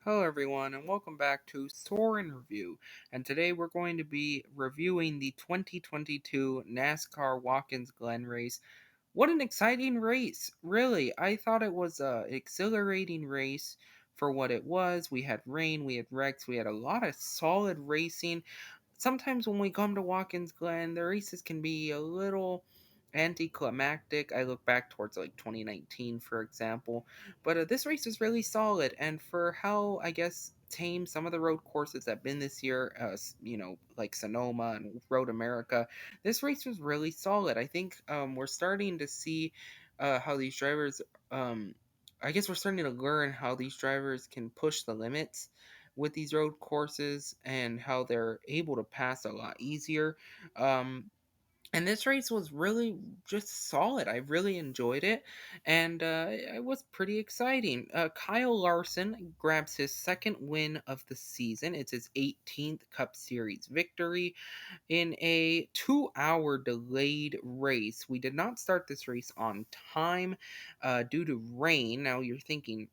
Hello, everyone, and welcome back to Soren Review. And today we're going to be reviewing the 2022 NASCAR Watkins Glen race. What an exciting race! Really, I thought it was a exhilarating race for what it was. We had rain, we had wrecks, we had a lot of solid racing. Sometimes when we come to Watkins Glen, the races can be a little anticlimactic. I look back towards like 2019, for example, but this race is really solid. And for how I guess tame some of the road courses have been this year, like Sonoma and Road America, this race was really solid. I think we're starting to see how these drivers. Um, I guess we're starting to learn how these drivers can push the limits with these road courses and how they're able to pass a lot easier. Um, and this race was really just solid. I really enjoyed it, and it was pretty exciting. Kyle Larson grabs his second win of the season. It's his 18th Cup Series victory in a 2 hour delayed race. We did not start this race on time due to rain. Now you're thinking,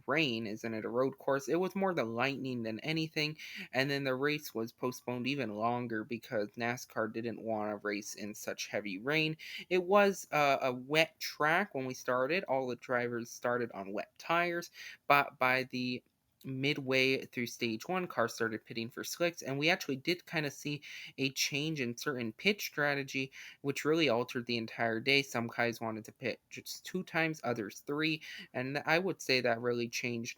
rain, isn't it a road course? It was more the lightning than anything. And then the race was postponed even longer because NASCAR didn't want to race in such heavy rain. It was a wet track when we started. All the drivers started on wet tires, but by the midway through stage one, cars started pitting for slicks, and we actually did kind of see a change in certain pit strategy, which really altered the entire day. Some guys wanted to pit just two times, others three, and I would say that really changed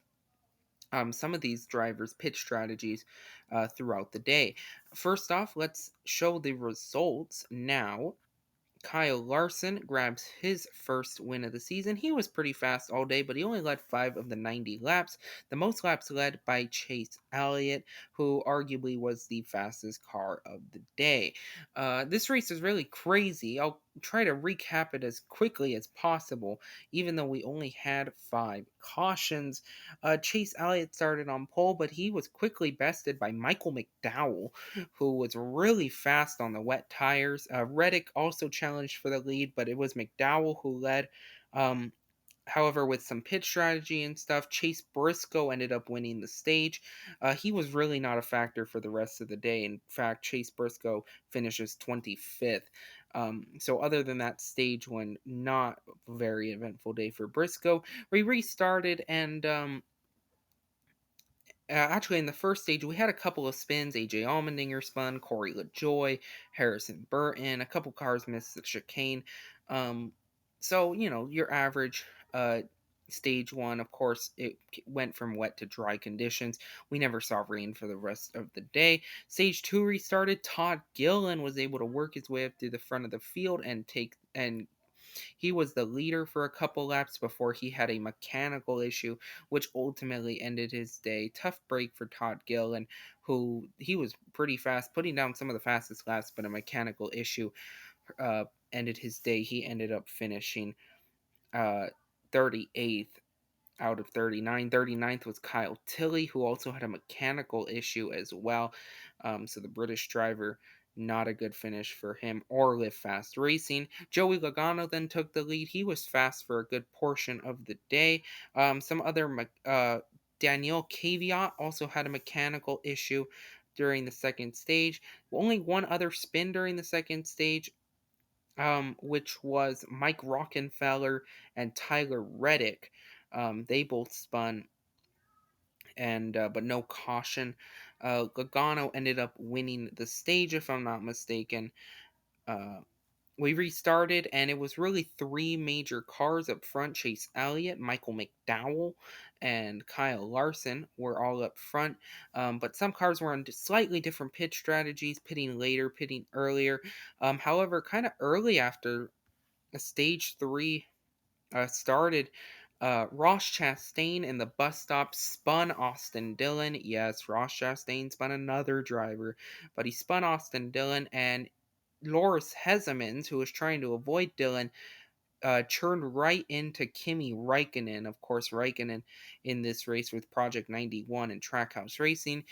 some of these drivers' pitch strategies throughout the day. First off, let's show the results now. Kyle Larson grabs his first win of the season. He was pretty fast all day, but he only led 5 of the 90 laps. The most laps led by Chase Elliott, who arguably was the fastest car of the day. This race is really crazy. I'll try to recap it as quickly as possible, even though we only had 5 cautions. Chase Elliott started on pole, but he was quickly bested by Michael McDowell, who was really fast on the wet tires. Reddick also challenged for the lead, but it was McDowell who led. Um, However, with some pit strategy and stuff, Chase Briscoe ended up winning the stage. He was really not a factor for the rest of the day. In fact, Chase Briscoe finishes 25th. So, other than that stage one, not a very eventful day for Briscoe. We restarted and actually, in the first stage, we had a couple of spins. AJ Allmendinger spun, Corey LaJoy, Harrison Burton. A couple cars missed the chicane. Um, so, your average stage one, of course, it went from wet to dry conditions. We never saw rain for the rest of the day. Stage two restarted. Todd Gillen was able to work his way up through the front of the field and he was the leader for a couple laps before he had a mechanical issue, which ultimately ended his day. Tough break for Todd Gillen, who he was pretty fast, putting down some of the fastest laps, but a mechanical issue ended his day. He ended up finishing uh, 38th out of 39. 39th was Kyle Tilley, who also had a mechanical issue as well. So the British driver, not a good finish for him or Live Fast Racing. Joey Logano then took the lead. He was fast for a good portion of the day. Some other Daniel Caveat also had a mechanical issue during the second stage. Only one other spin during the second stage, which was Mike Rockenfeller and Tyler Reddick. They both spun, and but no caution. Logano ended up winning the stage, if I'm not mistaken. Uh, we restarted, and it was really three major cars up front. Chase Elliott, Michael McDowell, and Kyle Larson were all up front. But some cars were on slightly different pit strategies, pitting later, pitting earlier. However, kind of early after stage three started, Ross Chastain in the bus stop spun Austin Dillon. Yes, Ross Chastain spun another driver, but he spun Austin Dillon, and Loris Hezemans, who was trying to avoid Dillon, churned right into Kimi Raikkonen. Of course, Raikkonen in this race with Project 91 and Trackhouse Racing.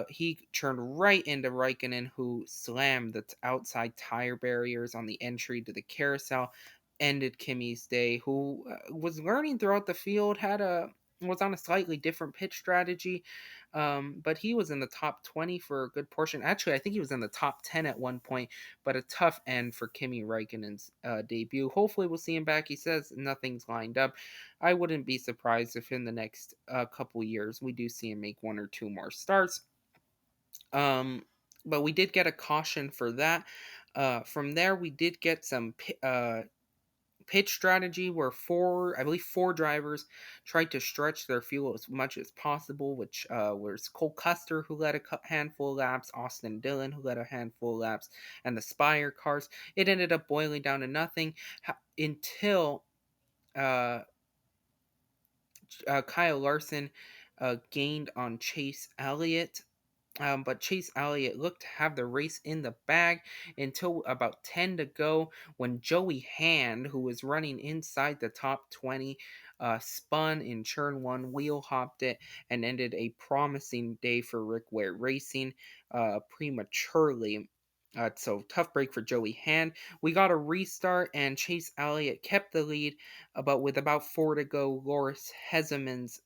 He churned right into Raikkonen, who slammed the outside tire barriers on the entry to the carousel, ended Kimi's day, who was learning throughout the field, had a was on a slightly different pitch strategy, but he was in the top 20 for a good portion. Actually, I think he was in the top 10 at one point, but a tough end for Kimi Räikkönen's debut. Hopefully, we'll see him back. He says nothing's lined up. I wouldn't be surprised if in the next couple years we do see him make one or two more starts. Um, but we did get a caution for that. From there, we did get some pitch strategy where I believe four drivers tried to stretch their fuel as much as possible, which was Cole Custer, who led a handful of laps, Austin Dillon, who led a handful of laps, and the Spire cars. It ended up boiling down to nothing until uh, Kyle Larson gained on Chase Elliott. But Chase Elliott looked to have the race in the bag until about 10 to go when Joey Hand, who was running inside the top 20, spun in turn one, wheel hopped it, and ended a promising day for Rick Ware Racing prematurely. So tough break for Joey Hand. We got a restart, and Chase Elliott kept the lead, but with about 4 to go, Loris Hezemans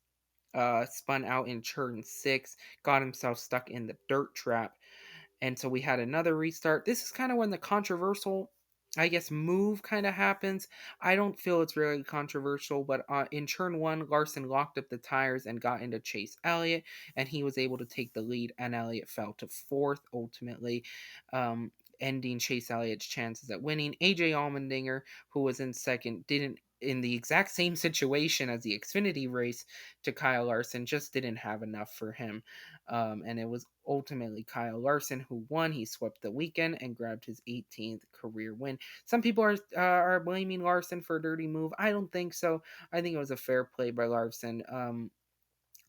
spun out in turn six, got himself stuck in the dirt trap. And so we had another restart. This is kind of when the controversial, I guess, move kind of happens. I don't feel it's really controversial, but in turn one, Larson locked up the tires and got into Chase Elliott, and he was able to take the lead, and Elliott fell to fourth ultimately. Ending Chase Elliott's chances at winning. AJ Allmendinger, who was in second, didn't in the exact same situation as the Xfinity race to Kyle Larson, just didn't have enough for him. And it was ultimately Kyle Larson who won. He swept the weekend and grabbed his 18th career win. Some people are blaming Larson for a dirty move. I don't think so. I think it was a fair play by Larson.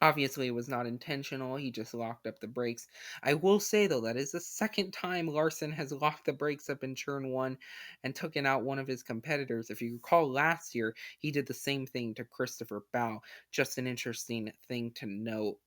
Obviously, it was not intentional. He just locked up the brakes. I will say, though, that is the second time Larson has locked the brakes up in turn one and taken out one of his competitors. If you recall last year, he did the same thing to Christopher Bow. Just an interesting thing to note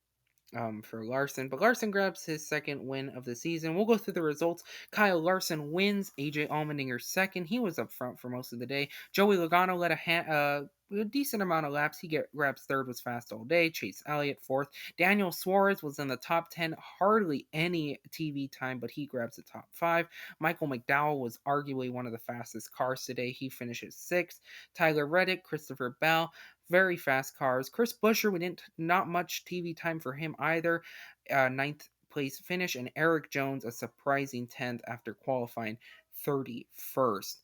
for Larson. But Larson grabs his second win of the season. We'll go through the results. Kyle Larson wins. AJ Allmendinger second. He was up front for most of the day. Joey Logano led a decent amount of laps. He grabs third, was fast all day. Chase Elliott fourth. Daniel Suarez was in the top 10. Hardly any TV time, but he grabs the top five. Michael McDowell was arguably one of the fastest cars today. He finishes sixth. Tyler Reddick, Christopher Bell, very fast cars. Chris Buescher, we didn't not much TV time for him either. Ninth place finish, and Eric Jones a surprising 10th after qualifying 31st.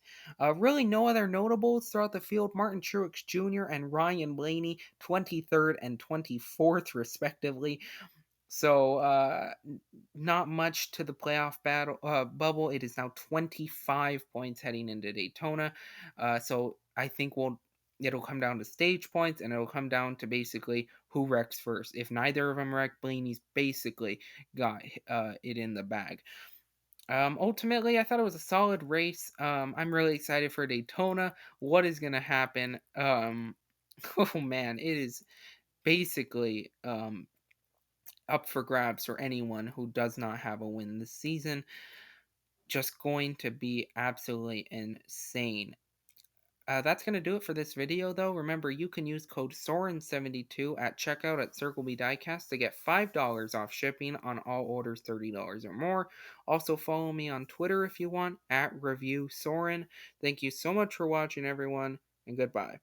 Really no other notables throughout the field. Martin Truex Jr. and Ryan Blaney 23rd and 24th respectively. So not much to the playoff battle bubble. It is now 25 points heading into Daytona. So I think it'll come down to stage points, and it'll come down to basically who wrecks first. If neither of them wreck, Blaney's basically got it in the bag. Ultimately, I thought it was a solid race. I'm really excited for Daytona. What is going to happen? Oh man, it is basically up for grabs for anyone who does not have a win this season. Just going to be absolutely insane. That's going to do it for this video, though. Remember, you can use code SOREN72 at checkout at Circle B Diecast to get $5 off shipping on all orders $30 or more. Also, follow me on Twitter if you want, at ReviewSoren. Thank you so much for watching, everyone, and goodbye.